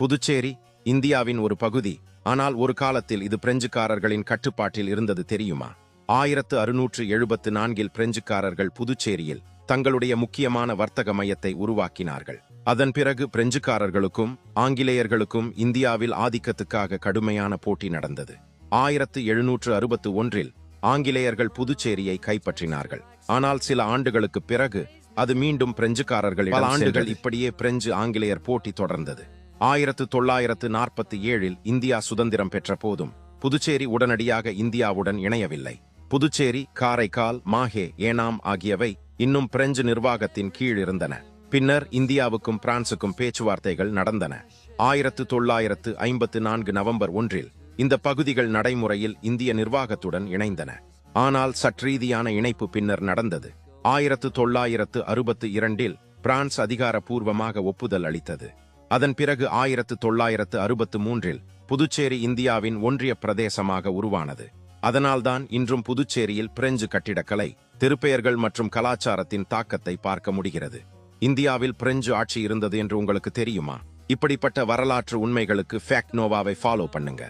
புதுச்சேரி இந்தியாவின் ஒரு பகுதி. ஆனால் ஒரு காலத்தில் இது பிரெஞ்சுக்காரர்களின் கட்டுப்பாட்டில் இருந்தது தெரியுமா? 1674 பிரெஞ்சுக்காரர்கள் புதுச்சேரியில் தங்களுடைய முக்கியமான வர்த்தக மையத்தை உருவாக்கினார்கள். அதன் பிறகு பிரெஞ்சுக்காரர்களுக்கும் ஆங்கிலேயர்களுக்கும் இந்தியாவில் ஆதிக்கத்துக்காக கடுமையான போட்டி நடந்தது. 1761 ஆங்கிலேயர்கள் புதுச்சேரியை கைப்பற்றினார்கள். ஆனால் சில ஆண்டுகளுக்கு பிறகு அது மீண்டும் பிரெஞ்சுக்காரர்களிடம் பல ஆண்டுகள் இப்படியே பிரெஞ்சு ஆங்கிலேயர் போட்டி தொடர்ந்தது. 1947 இந்தியா சுதந்திரம் பெற்ற போதும் புதுச்சேரி உடனடியாக இந்தியாவுடன் இணையவில்லை. புதுச்சேரி, காரைக்கால், மாஹே, ஏனாம் ஆகியவை இன்னும் பிரெஞ்சு நிர்வாகத்தின் கீழ் இருந்தன. பின்னர் இந்தியாவுக்கும் பிரான்சுக்கும் பேச்சுவார்த்தைகள் நடந்தன. 1954 நவம்பர் 1 இந்த பகுதிகள் நடைமுறையில் இந்திய நிர்வாகத்துடன் இணைந்தன. ஆனால் சற்றீதியான இணைப்பு பின்னர் நடந்தது. 1962 பிரான்ஸ் அதிகாரப்பூர்வமாக ஒப்புதல் அளித்தது. அதன் பிறகு 1963 புதுச்சேரி இந்தியாவின் ஒன்றிய பிரதேசமாக உருவானது. அதனால்தான் இன்றும் புதுச்சேரியில் பிரெஞ்சு கட்டிடக்கலை, திருப்பெயர்கள் மற்றும் கலாச்சாரத்தின் தாக்கத்தை பார்க்க முடிகிறது. இந்தியாவில் பிரெஞ்சு ஆட்சி இருந்தது என்று உங்களுக்கு தெரியுமா? இப்படிப்பட்ட வரலாற்று உண்மைகளுக்கு ஃபேக்ட் நோவாவை ஃபாலோ பண்ணுங்க.